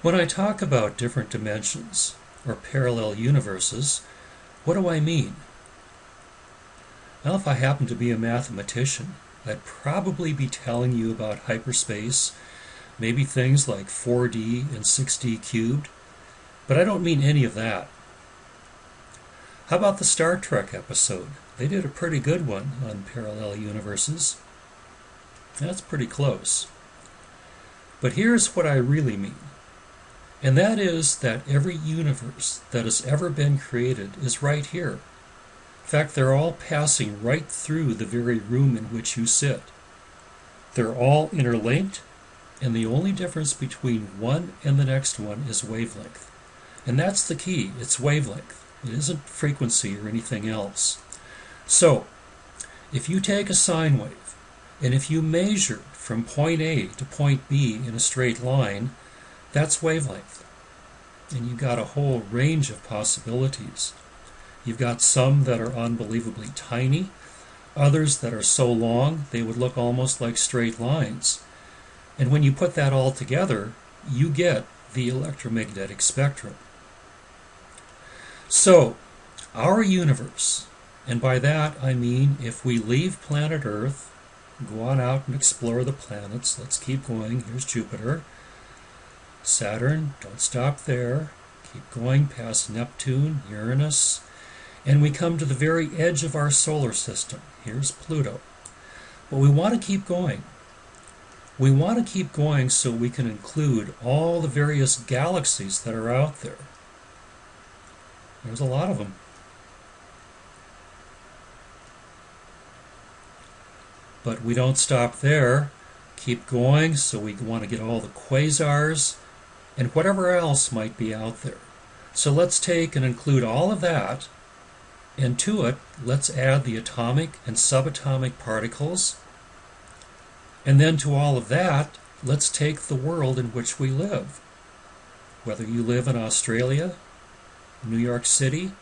When I talk about different dimensions or parallel universes, what do I mean? Well, if I happen to be a mathematician, I'd probably be telling you about hyperspace, maybe things like 4D and 6D cubed, but I don't mean any of that. How about the Star Trek episode? They did a pretty good one on parallel universes. That's pretty close. But here's what I really mean. And that is that every universe that has ever been created is right here. In fact, they're all passing right through the very room in which you sit. They're all interlinked, and the only difference between one and the next one is wavelength. And that's the key, it's wavelength. It isn't frequency or anything else. So, if you take a sine wave, and if you measure from point A to point B in a straight line, that's wavelength. And you've got a whole range of possibilities. You've got some that are unbelievably tiny, others that are so long they would look almost like straight lines. And when you put that all together, you get the electromagnetic spectrum. So, our universe, and by that I mean if we leave planet Earth, go on out and explore the planets, let's keep going, here's Jupiter, Saturn, don't stop there, keep going past Neptune, Uranus, and we come to the very edge of our solar system, here's Pluto. But we want to keep going. We want to keep going so we can include all the various galaxies that are out there. There's a lot of them. But we don't stop there. Keep going, so we want to get all the quasars and whatever else might be out there. So let's take and include all of that, and to it, let's add the atomic and subatomic particles. And then to all of that, let's take the world in which we live. Whether you live in Australia, New York City,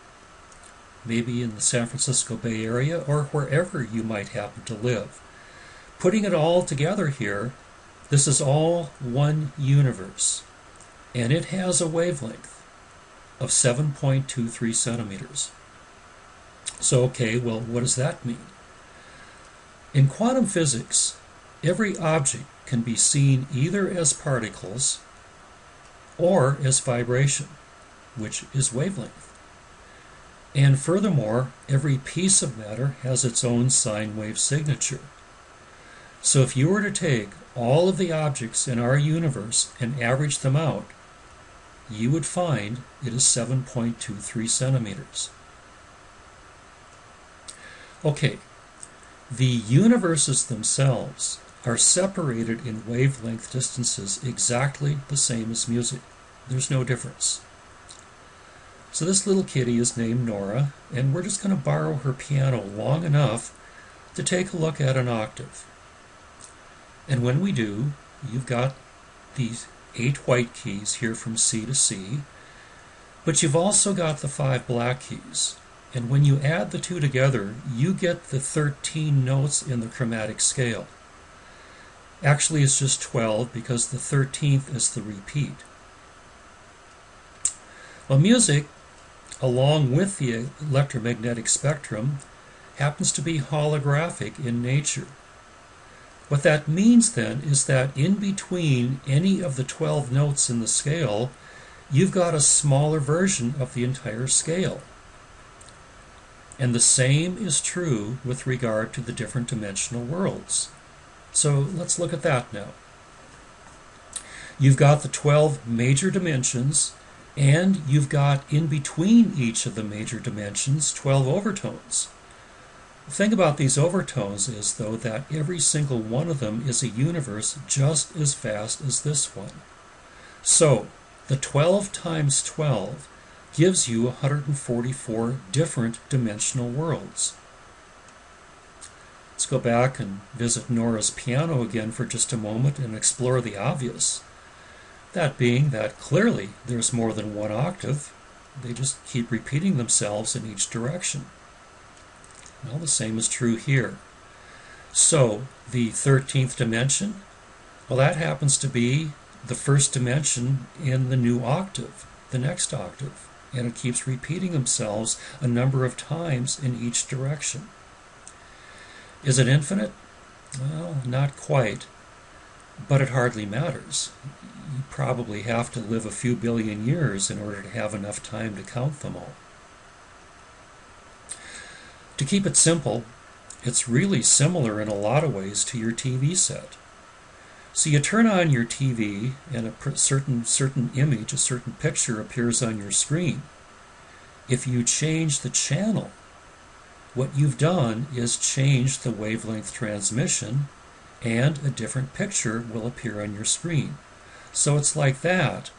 maybe in the San Francisco Bay Area, or wherever you might happen to live. Putting it all together here, this is all one universe, and it has a wavelength of 7.23 centimeters. So, okay, well, what does that mean? In quantum physics, every object can be seen either as particles or as vibration, which is wavelength. And furthermore, every piece of matter has its own sine wave signature. So if you were to take all of the objects in our universe and average them out, you would find it is 7.23 centimeters. Okay, the universes themselves are separated in wavelength distances exactly the same as music. There's no difference. So this little kitty is named Nora, and we're just going to borrow her piano long enough to take a look at an octave. And when we do, you've got these 8 white keys here from C to C, but you've also got the 5 black keys. And when you add the two together, you get the 13 notes in the chromatic scale. Actually, it's just 12 because the 13th is the repeat. Well, music, along with the electromagnetic spectrum, happens to be holographic in nature. What that means then is that in between any of the 12 notes in the scale, you've got a smaller version of the entire scale. And the same is true with regard to the different dimensional worlds. So let's look at that now. You've got the 12 major dimensions, and you've got in between each of the major dimensions 12 overtones. The thing about these overtones is, though, that every single one of them is a universe just as vast as this one. So, the 12 times 12 gives you 144 different dimensional worlds. Let's go back and visit Nora's piano again for just a moment and explore the obvious. That being that clearly there's more than one octave. They just keep repeating themselves in each direction. Well, the same is true here. So, the 13th dimension, well, that happens to be the first dimension in the new octave, the next octave, and it keeps repeating themselves a number of times in each direction. Is it infinite? Well, not quite, but it hardly matters. You probably have to live a few billion years in order to have enough time to count them all. To keep it simple, it's really similar in a lot of ways to your TV set. So you turn on your TV and a certain image, a certain picture appears on your screen. If you change the channel, what you've done is change the wavelength transmission and a different picture will appear on your screen. So it's like that.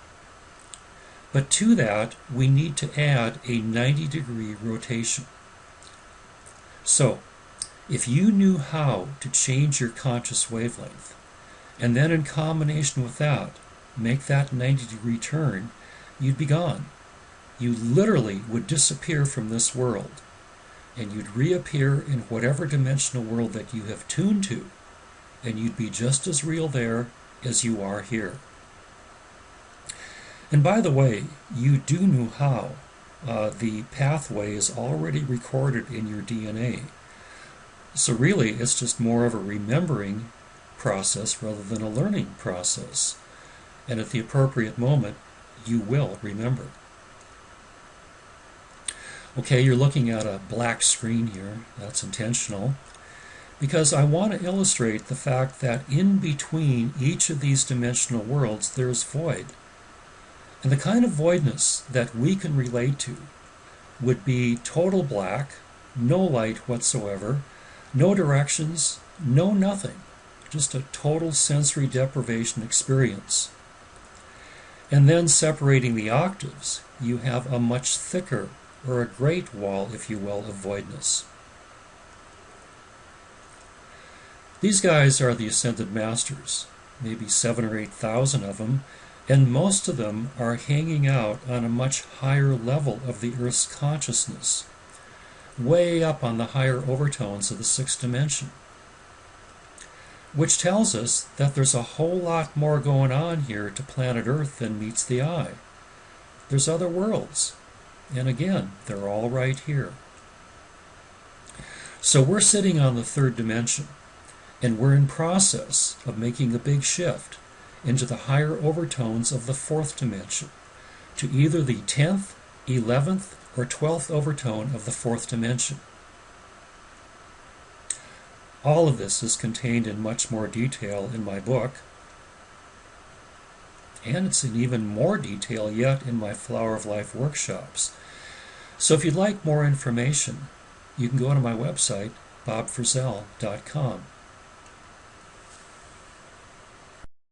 But to that, we need to add a 90-degree rotation. So, if you knew how to change your conscious wavelength, and then in combination with that, make that 90-degree turn, you'd be gone. You literally would disappear from this world, and you'd reappear in whatever dimensional world that you have tuned to, and you'd be just as real there as you are here. And by the way, you do know how. The pathway is already recorded in your DNA. So really, it's just more of a remembering process rather than a learning process. And at the appropriate moment, you will remember. Okay, you're looking at a black screen here. That's intentional, because I want to illustrate the fact that in between each of these dimensional worlds, there's void. And the kind of voidness that we can relate to would be total black, no light whatsoever, no directions, no nothing, just a total sensory deprivation experience. And then separating the octaves, you have a much thicker, or a great wall, if you will, of voidness. These guys are the Ascended Masters, maybe 7,000 or 8,000 of them, and most of them are hanging out on a much higher level of the Earth's consciousness, way up on the higher overtones of the sixth dimension, which tells us that there's a whole lot more going on here to planet Earth than meets the eye. There's other worlds, and again, they're all right here. So we're sitting on the third dimension, and we're in process of making a big shift into the higher overtones of the fourth dimension, to either the 10th, 11th, or 12th overtone of the fourth dimension. All of this is contained in much more detail in my book, and it's in even more detail yet in my Flower of Life workshops. So if you'd like more information, you can go to my website, bobfrizzell.com.